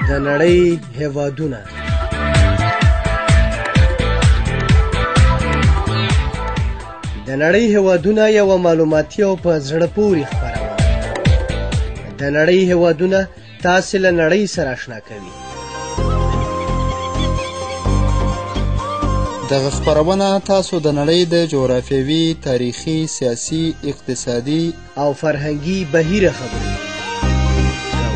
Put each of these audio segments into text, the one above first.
د نړۍ هېوادونه. د نړۍ هېوادونه یوه معلوماتي او په زړه پورې خپرونه. د نړۍ هېوادونه تاسې له نړۍ سره اشنا کوي. دغه خپرونه تاسو د نړۍ د جغرافیوي، تاریخي، سیاسي، اقتصادي او فرهنګي بهیره خبرې.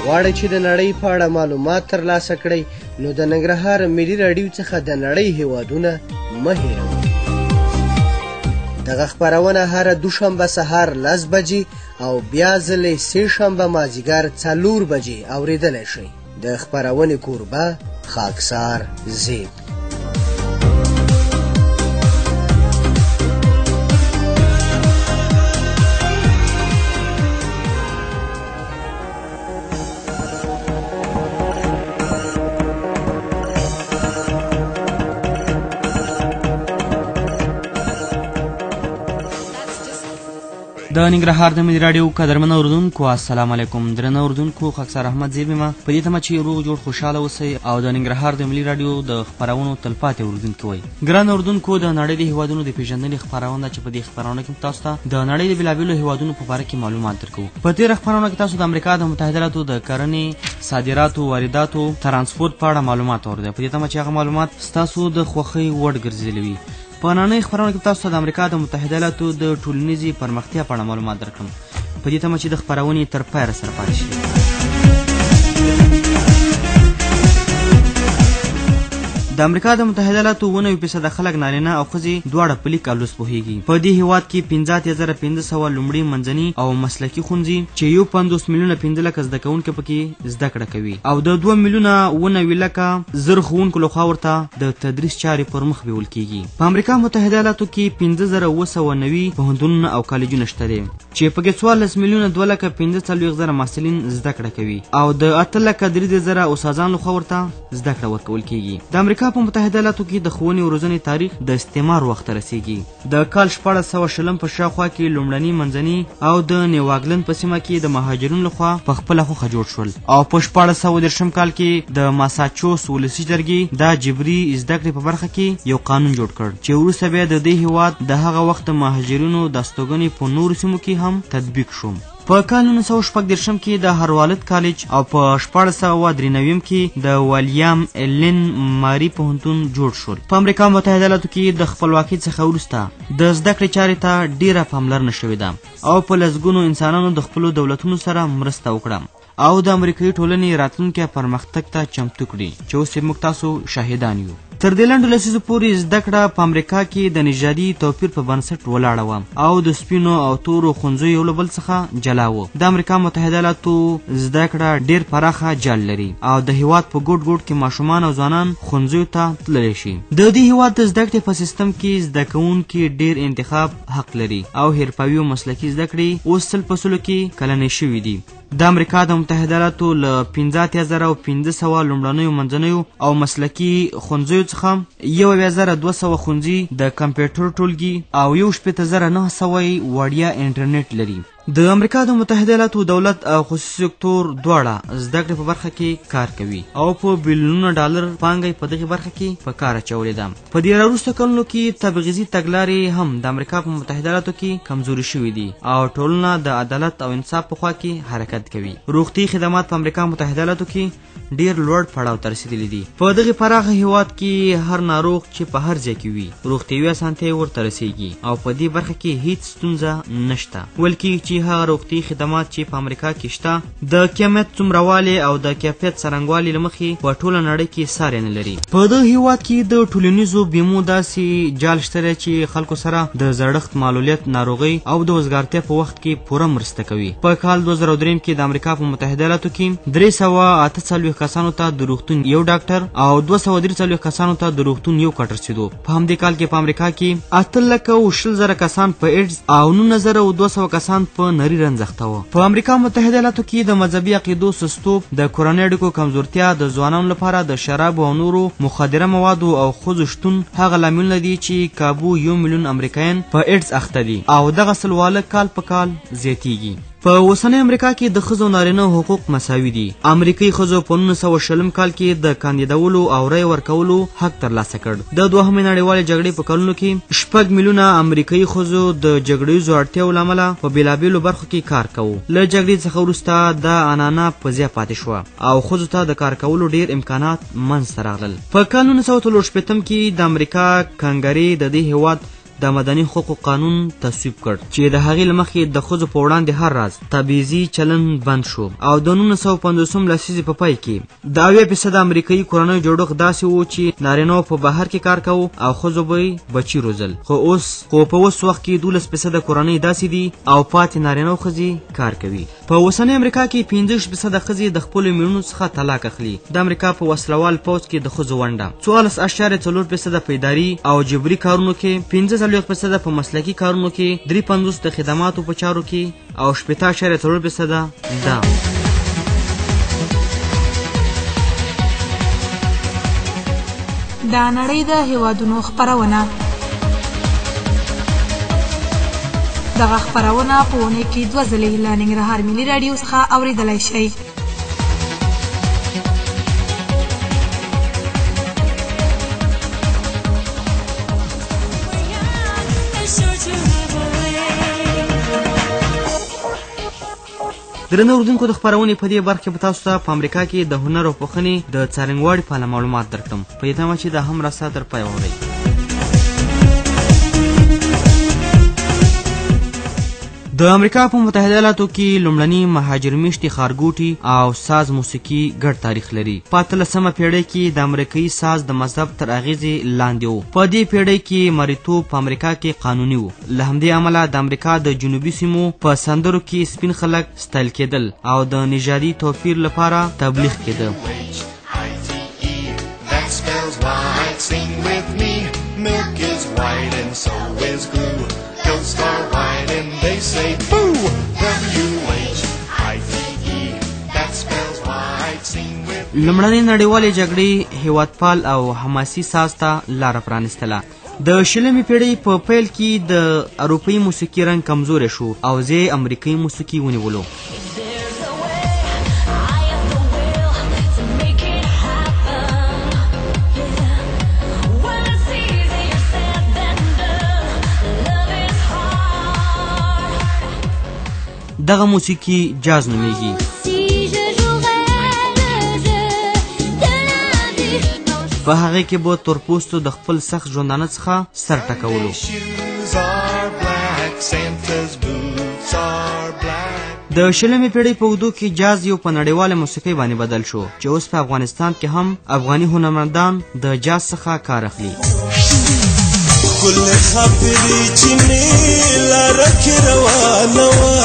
غواړئ چې د نړۍ په اړه معلومات ترلاسه کړئ نو د ننګرهار ملي راډیو څخه د نړۍ هېوادونه مه هېروئ. دغه خپرونه هره دوشنبه سهار 10 بجې او بیا ځلې سې شنبه مازدیګر 4 بجې اورېدلی شئ. د خپرونې کوربه خاکسار زیب. د ننګرهار د ملي راډیو قدرمن اوریدونکو السلام علیکم. درنه اوریدونکو خاکسار احمد زیب یم. په دې تمه چې روغ جوړ خوشحاله اوسئ او د ننګرهار د ملي راډیو د خپرونو تلپاتې اوریدونکي وئ. ګران اوریدونکو، د نړۍ د هېوادونو د پېژندنې خپرونه چې په دې خپرونه کې تاسو ته د نړۍ د بېلابېلو هېوادونو په باره کې معلومات درکوو. په تېره خپرونه کې تاسو د امریکا د متحده ایالاتو د کرنې، صادراتو، وارداتو، ترانسپورټ په اړه معلومات واورئ. په دې تمه چې هغه معلومات ستاسو د خوښۍ وړ ګرځېدلي وي. په نننۍ خپرونه کې تاسو ته د امریکا د متحده ایالاتو د ټولنیزې پرمختیا په اړه معلومات درکړم. په دې تمه چې د خپرونې تر پایه سره پاتې شئ. د امریکا د متحده ایالاتو 90% خلک نارینه او ښځې دواړه په لیک او لوست پوهېږي. په دې هېواد کې 15,500 لومړي، منځني او مسلکي ښوونځي چې 50,500,000 زده کوونکي پکې زده کړه کوي او د 2,19,000 ښوونکو لخوا ورته د تدریس چارې پر مخ بیول کېږي. په امریکا متحده ایالاتو کې 5,990 پوهنتونونه او کالجونه شته دي چې پکې 14,245,000 محصلین زده کړه کوي او د 8,03,000 استادانو لخوا ورته زده کړه ورکول کېږي. د امریکا په متحده ایالاتو کې د ښوونې او روزنې تاریخ د استعمار وخت ته رسیږي. د کال 1420 په شاوخوا کې لومړني، منځني او د نیواګلند په سیمه کې د مهاجرینو لخوا په خپله خوښه جوړ شول او په 1430 کال کې د ماساچوس ولسي جرګې د جبري زده کړې په برخه کې یو قانون جوړ کړ چې وروسته بیا د دې هېواد د هغه وخت د مهاجرینو د استوګنې په نورو سیمو کې هم تطبیق شو. په کال 1914 کې د هاروالد کالج او په 1493 کې د ویلیام ایلن ماري پوهنتون جوړ شول. په امریکا متحده ایالاتو کې د خپلواکۍ څخه وروسته د زده کړې چارې ته ډیره پاملرنه شوې ده او په لسګونو انسانانو د خپلو دولتونو سره مرسته وکړه او د امریکایي ټولنې راتلونکي پرمختګ ته چمتو کړي چې اوس موږ تاسو شاهدان یو. تر دې لنډو لسیزو پورې زده کړه په امریکا کې د نژادي توپیر په بنسټ ولاړه وه او د سپینو او تورو ښوونځیو یو له بل څخه جلا و. د امریکا متحده ایالاتو زده کړه ډېر پراخه جال لري او د هېواد په ګوټ ګوټ کې ماشومان او ځوانان ښوونځیو ته تللی شي. د دې هېواد د زده کړې په سیستم کې زده کوونکي ډېر انتخاب حق لري او حرفوي او مسلکي زده کړې اوس 100% کې کلنۍ شوي دي. د امریکا د متحده ایالاتو له 15,500 لومړنیو، منځنیو او مسلکي ښوونځیو څخه 1,200 ښوونځي د کمپیوټر ټولګي او 1,900 وړیا انټرنیټ لري. د امریکا د متحده ایالاتو دولت او خصوصي سکتور دواړه زده کړې په برخه کې کار کوي او په بلیونونو ډالر پانګه په دغه برخه کې په کار اچولې ده. په دې راوروسته کلونو کې تبعیضي تګلارې هم د امریکا په متحده ایالاتو کې کمزوري شوي دي او ټولنه د عدالت او انصاف په خوا کې حرکت کوي. روغتي خدمات په امریکا متحده ایالاتو کې ډیر لوړ پړاو ته رسېدلي دي. په دغه پراخه هېواد کې هر ناروغ چې په هر ځای کې وي روغتیايي اسانتیاوې ورته رسېږي او په دې برخه کې هیڅ ستونزه نشته. ویل کېږي چې هغه روغتیايي خدمات چې په امریکا کې شته د کمیت څومروالي او د کیفیت څرنګوالي له مخې په ټوله نړۍ کې ساری نه لري. په دغه هېواد کې د ټولنیزو بیمو داسې جال شته دی چې خلکو سره د زړښت، معلولیت، ناروغۍ او د وزګارتیا په وخت کې پوره مرسته کوي. په کال 2003 کې د امریکا په متحده ایالاتو کې 348 کسانو ته د روغتون یو ډاکټر او 243 کسانو ته د روغتون یو کټر سیدو. په همدې کال کې په امریکا کې 8,20,000 کسان په ایډز او 9,200 کسان په نري رنځ اخته وو. په امریکا متحده ایالاتو کې د مذهبي عقیدو سستوب، د کورنۍ اړیکو کمزورتیا، د ځوانانو لپاره د شرابو او نورو مخدره موادو او ښځو شتون هغه لاملونه دي چې کابو 1 میلیون امریکایان په ایډز اخته دي او دغه سلواله کال په کال زیاتیږي. په اوسنۍ امریکا کې د ښځو نارینه حقوق مساوي دي. امریکایي ښځو په 1920 کال کې د کاندیدولو او رای ورکولو حق ترلاسه کړ. د دوهمې نړیوالې جګړې په کلونو کې 6 میلیونه امریکایي ښځو د جګړیزو اړتیاو له امله په بېلابېلو برخو کې کار کوو. له جګړې څخه وروسته دا عنعنه په ځای پاتې شوه او ښځو ته د کار کولو ډېر امکانات منځته راغلل. په کال 1940 کې د امریکا کنګرې د دې هېواد د مدني حقوقو قانون تصویب کړ چې د هغې له مخې د ښځو په وړاندې هر راز تبعیضي چلن بند شو او د 1950 لسیزې په پای کې د 80% امریکایي کورنیو جوړښت داسې و چې نارینه‌و په بهر کې کار کوو او ښځو به بچي روزل. خو په اوس وخت کې 12% کورنۍ داسې دي او پاتې نارینه او ښځې کار کوي. په اوسنۍ امریکا کې 15% ښځې د خپلو میرمنو څخه طلاق اخلي. د امریکا په وسلوال پوځ کې د ښځو ونډه 14.4% په اداري او جبري کارونو کې، 15% په مسلکي کارونو کې، 53% د خدماتو په چارو کې او 14.4% ده. د نړۍ د هیوادونو خپرونه. دغه خپرونه په اونۍ کې 2 ځلې له ننګرهار ملي راډیو څخه اورېدلی شئ. درنو اورېدونکو، د خپرونې په دې برخه کې به تاسو ته په امریکا کې د هنر او پوهنې د څارنګوالۍ په اړه معلومات درکړم. په دې تمه چې دا هم راسره تر پایه واورئ. د امریکا په متحده ایالاتو کې لومړني مهاجر میشتي ښارګوټي او ساز موسیقي ګډ تاریخ لري. په 18مه پیړۍ کې د امریکایي ساز د مذهب تر اغیزې لاندې و. په دې پیړۍ کې مریتوب په امریکا کې قانوني و. له همدې امله د امریکا د جنوبي سیمو په سندرو کې سپین خلک ستایل کېدل او د نژادي توپیر لپاره تبلیغ کېده. لومړنۍ نړیوالې جګړې هېوادپال او حماسي ساز ته لاره پرانستله. د 20مې پیړۍ په پیل کې د اروپایي موسیقي رنګ کمزوری شو او ځای امریکایي موسیقي ونیولو. دغه موسیقي جاز نومیږي. په هغه کې به تورپوستو د خپل سخت ژوندانه څخه سر ټکولو. د 20مې پیړۍ په اوږدو کې جاز یو په نړیواله موسیقۍ باندې بدل شو چې اوس په افغانستان کې هم افغاني هنرمندان د جاز څخه کار اخلي. كل خبري جني لاره کې روانه وه،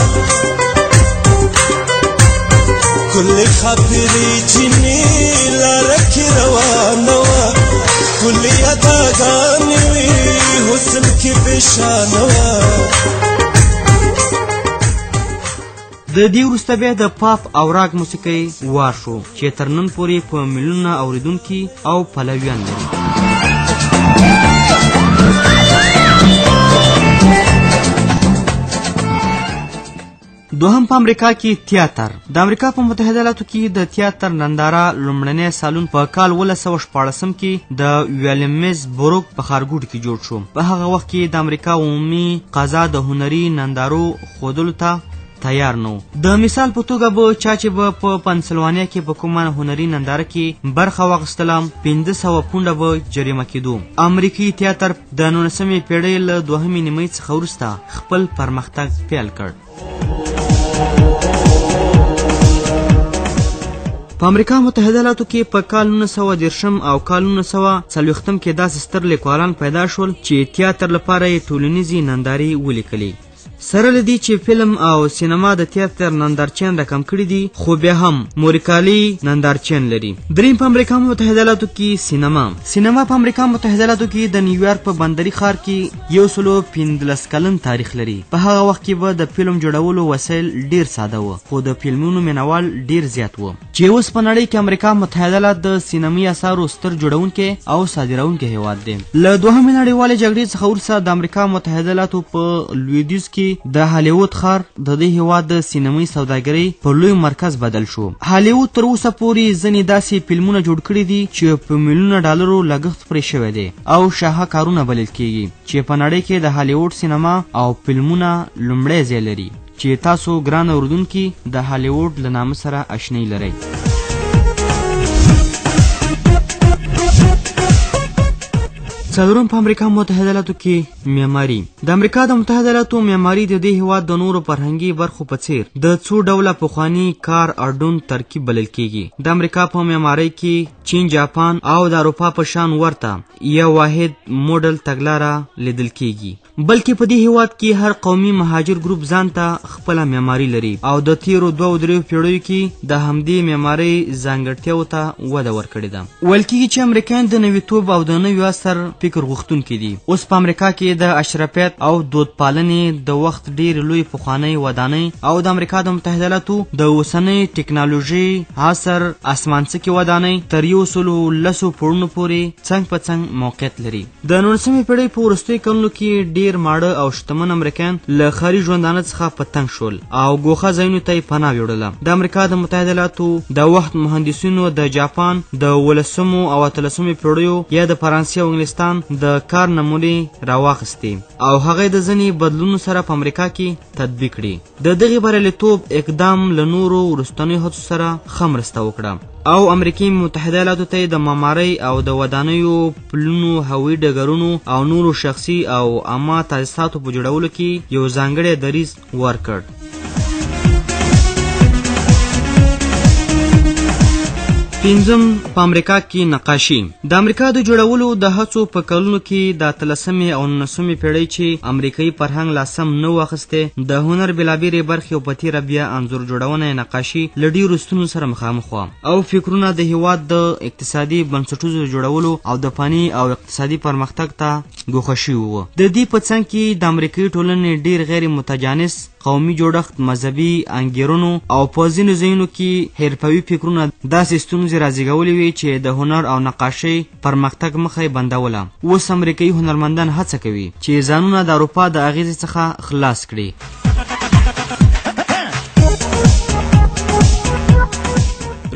كل خبري جني لاره کې روانه وه، كل یادګانې وي حسن کې بېشانه وه. د دې وروسته بیا د پاپ او راګ موسیقۍ وار شو چې تر نن پورې په میلیونونه اوریدونکي او پلویان لري. دوهم په امریکا کې تیاتر. د امریکا په متحده ایالاتو کې د تیاتر ننداره لومړنی سالون په کال 1914 کې د ویلمز بروک په ښارګوټي کې جوړ شو. په هغه وخت کې د امریکا عمومي قضا د هنري نندارو ښودلو ته تیار نو. د مثال په توګه به چا چې به په پنسلوانیا کې په کومه هنري ننداره کې برخه واخیستله 500 پونډه به جریمه کېدو. امریکایي تیاتر د 19مې پیړۍ له دوهمې نیمایي څخه وروسته خپل پرمختګ پیل کړ. په امریکا متحده ایالاتو کې په کال 1930 او کال 1940 کې داسې ستر لیکوالان پیدا شول چې تیاتر لپاره یې ټولنیزې نندارې ولیکلې. سره له دې چې فلم او سینما د تیاتر نندارچیان رقم کړي دي، خو بیا هم مورکالي نندارچیان لري. دریم په امریکا متحده ایالاتو کې سینما په امریکا متحده ایالاتو کې د نیویارک په بندري ښار کې 115 کلن تاریخ لري. په هغه وخت کې به د فلم جوړولو وسایل ډیر ساده و، خو د فلمونو مینوال ډیر زیات و چې اوس په نړۍ کې امریکا متحده ایالات د سینمایي اثارو ستر جوړونکی او صادرونکی هیواد دی. له دوهمې نړیوالې جګړې څخه وروسته د امریکا متحده ایالاتو په لویدیځ کې کې د هالیوود ښار د دې هیواد د سینمایي سوداګرۍ په لوی مرکز بدل شو. هالیوود تر اوسه پورې ځینې داسې فلمونه جوړ کړي دي چې په میلیونه ډالرو لګښت پرې شوی دی او شاهه کارونه بلل کیږي چې په نړۍ کې د هالیوود سینما او فلمونه لومړی ځای لري چې تاسو ګران اوریدونکي د هالیوود له نامه سره آشنایي لرئ. څلورم په امریکا متحده ایالاتو کې معماري. د امریکا د متحده ایالاتو معماري د دې هیواد د نورو فرهنګي برخو په څیر د څو ډوله پخواني کار اډون ترکیب بلل کیږي. د امریکا په معمارۍ کې چین، جاپان او د اروپا په شان ورته یو واحد موډل تګلاره لیدل کیږي، بلکې په دې هیواد کې هر قومي مهاجر ګروپ ځان ته خپله معماري لري او د تیرو 2-3 پیړیو کې د همدې معمارۍ ځانګړتیاو ته وده ورکړې ده. ویل کیږي چې امریکایان د نویتوب او د نوي عصر فکر غوښتونکي دي. اوس په امریکا کې د اشرافیت او دود پالنې د وخت ډیر لوی پخوانۍ ودانۍ او د امریکا د متحده ایالاتو د اوسنۍ ټکنالوژي عصر اسمانڅکي ودانۍ تر 110 پوړونو پورې څنګ په څنګ موقعیت لري. د 19مې پیړۍ په وروستیو کلونو کې ډیر ماړه او شتمن امریکایان له ښاري ژوندانه څخه په تنګ شول او ګوښه ځایونو ته یې پناه یوړله. د امریکا د متحده ایالاتو د وخت مهندسینو د جاپان د 18 او 18مې پیړیو یا د فرانسې او انګلستان د کار نمونې راواخستې او هغه د ځینې بدلونو سره په امریکا کې تطبیق کړي. د دغې بریالیتوب اقدام له نورو وروستنیو هڅو سره ښه مرسته وکړه او امریکای متحده ایالاتو ته د معمارۍ او د ودانیو پلونو، هوایي ډګرونو او نورو شخصي او عامه تاسیساتو په جوړولو کې یو ځانګړی دریځ ورکړ. پنځم په امریکا کې نقاشي. د امریکا د جوړولو د هڅو په کلونو کې د 13مې او 19مې پیړۍ چې امریکایي فرهنګ لاسم نه واخیستی د هنر بېلابېلې برخې او په تېره بیا انځور جوړونه نقاشي له ډېرو ستونزو سره مخامخ وه او فکرونه د هیواد د اقتصادي بنسټونو جوړولو او د فني او اقتصادي پرمختګ ته ګوښه شوي وو. د دې په څنګ کې د امریکایي ټولنې ډېر غیر متجانس قومي جوړښت، مذهبي انګیرنو او په ځینو ځایونو کې حرفوي فکرونه داسې ستونزې رازیږولې وي چې د هنر او نقاشۍ پرمختګ مخه یې بندوله. اوس امریکایي هنرمندان هڅه کوي چې ځانونه د اروپا د اغیزې څخه خلاص کړي.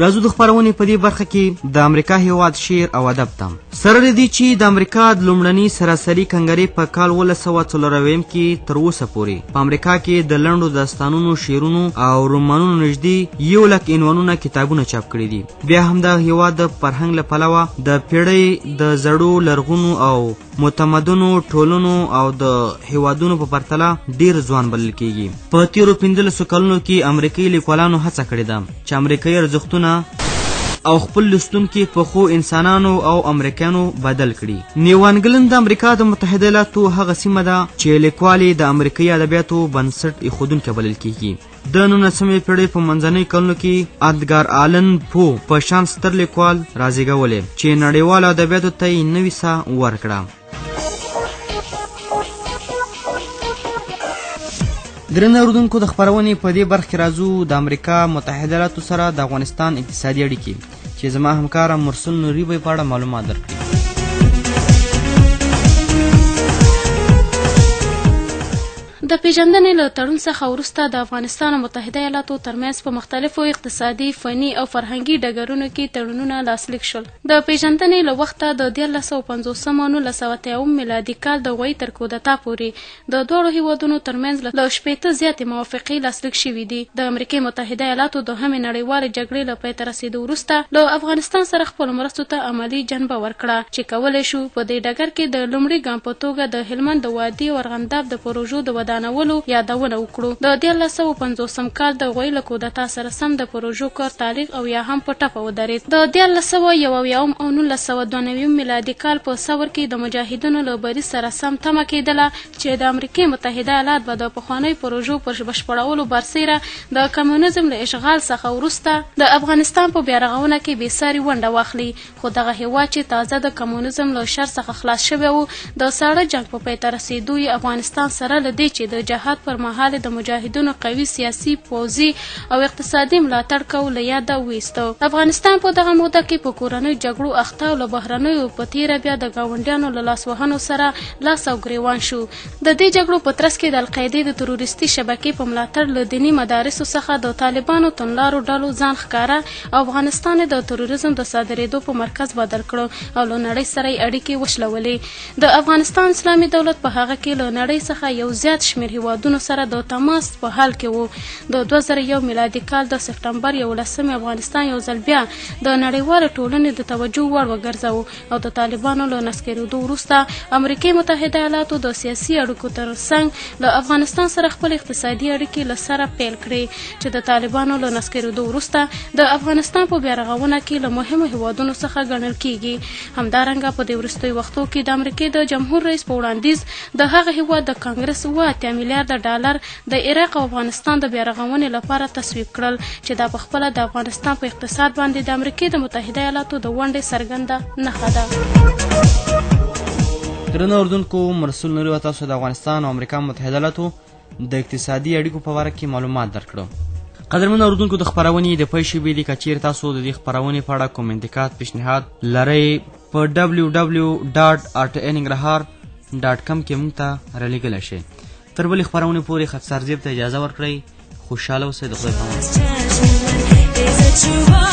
راځو د خپرونې په دې برخه کې د امریکا هیواد شعر او ادب ته. سره دې چې د امریکا د لومړني سراسري کنګرې په کال 1940 کې تر اوسه پورې په امریکا کې د لنډو داستانونو، شعرونو او رومانونو نږدې 100,000 عنوانونه کتابونه چاپ کړي دي. بیا هم د هیواد د فرهنګ له پلوه د پیړۍ د زړو لرغونو او متمدنو ټولنو او د هیوادونو په پرتله ډیر ځوان بلل کیږي. په تیرو 15 کلونو کې امریکایي لیکوالانو هڅه کړې ده چې امریکایي ارزښتونه او خپل لوستونکي په خو انسانانو او امریکایانو بدل کړي. نیو انګلند د امریکا د متحده ایالاتو هغه سیمه ده چې لیکوالې د امریکایي ادبیاتو بنسټ ایښودونکی بلل کیږي. د 19مې پیړۍ په منځنیو کلونو کې ادګار آلن پو په شان ستر لیکوال رازیږولې چې نړیوالو ادبیاتو ته یې نوې ساه ورکړه. درنه اوریدونکو، د خپرونې په دې برخه کې راځو د امریکا متحده ایالاتو سره د افغانستان اقتصادي اړیکې چې زما همکار مرسل نوري به په اړه معلومات درکړي. د پیژندنې له تړون څخه وروسته د افغانستان او متحده ایالاتو ترمنځ په مختلفو اقتصادي، فني او فرهنګي ډګرونو کې تړونونه لاسلیک شول. د پیژندنې له وخته د 1950 او 1990 میلادي کال د غوی تر کودتا پورې د دواړو هیوادونو ترمنځ له 60 زیاتې موافقې لاسلیک شوي دي. د امریکا متحده ایالاتو د همې نړیوالې جګړې له پای ته رسیدو وروسته له افغانستان سره خپل مرستو ته عملي جنبه ورکړه چې کولی شو په دې ډګر کې د لومړي ګام په توګه د هلمند د وادي او ارغنداب د پروژو د ودانولو یادونه وکړو. د 1950 کال د غوی له کودتا سره سم د پروژو کار تعلیق او یا هم په ټپه ودرېد. د 1991 او 1992 میلادي کال په ثور کې د مجاهدینو له بریز سره سم تمه کېدله چې د امریکا متحده ایالات به د پخوانیو پروژو پر بشپړولو برسیره د کمونیزم له اشغال څخه وروسته د افغانستان په بیارغونه کې بېساري ونډه واخلي. خو دغه هیواد چې تازه د کمونیزم له شر څخه خلاص شوی و، د ساړه جنګ په پای ته رسېدو یې افغانستان سره له دې چې چې د جهاد پر مهال د مجاهدینو قوي سیاسي پوځي او اقتصادي ملاتړ کول له یاده وایستو. افغانستان په دغه موده کې په کورنیو جګړو اخته او له بهرنیو په تیره بیا د ګاونډیانو له لاسوهنو سره لاس او ګریوان شو. د دې جګړو په ترڅ کې د القاعدې د تروریستي شبکې په ملاتړ له دیني مدارسو څخه د طالبانو توندلارو ډلو ځان ښکاره او افغانستان د تروریزم د صادرېدو په مرکز بدل کړو او له نړۍ سره یې اړیکې وشلولې. د افغانستان اسلامي دولت په هغه کې له نړۍ څخه یو زیات شمېر هیوادونو سره د تماس په حال کې و. د 2001 میلادي کال د سپټمبر 11 افغانستان یو ځل بیا د نړیوالې ټولنې د توجه وړ وګرځاوه او د طالبانو له نسکېدو وروسته امریکا متحده ایالاتو د سیاسي اړیکو ترڅنګ له افغانستان سره خپل اقتصادي اړیکې له سره پیل کړې چې د طالبانو له نسکېدو وروسته د افغانستان په بیارغونه کې له مهمو هیوادونو څخه ګڼل کیږي. همدارنګه په دې وروستیو وختو کې د امریکا د جمهور رئیس په وړاندیز د هغه هیواد د کانګرس 8 میلیارډ ډالر د عراق او افغانستان د بیارغونې لپاره تصویب کړل چې دا په خپل د افغانستان په اقتصاد باندې د امریکا د متحده ایالاتو د ونډې څرګنده نښه ده. درنو اردوونکو، مرسول نوري و تاسو د افغانستان او امریکا متحده ایالاتو د اقتصادي اړیکو په باره کې معلومات درکړو. قدرمن اردوونکو، د خپرونې د پیل شوي دي که چیرې تاسو د دې خپرونې په اړه کوم انتقاد پیشنهاد لرئ په www.rtnننګرهار.com کې موږ ته رالیږلی شئ. تر بلې خپرونې پورې خدسر زیب ته اجازه ورکړئ. خوشحاله اوسئ. د خدای په امان.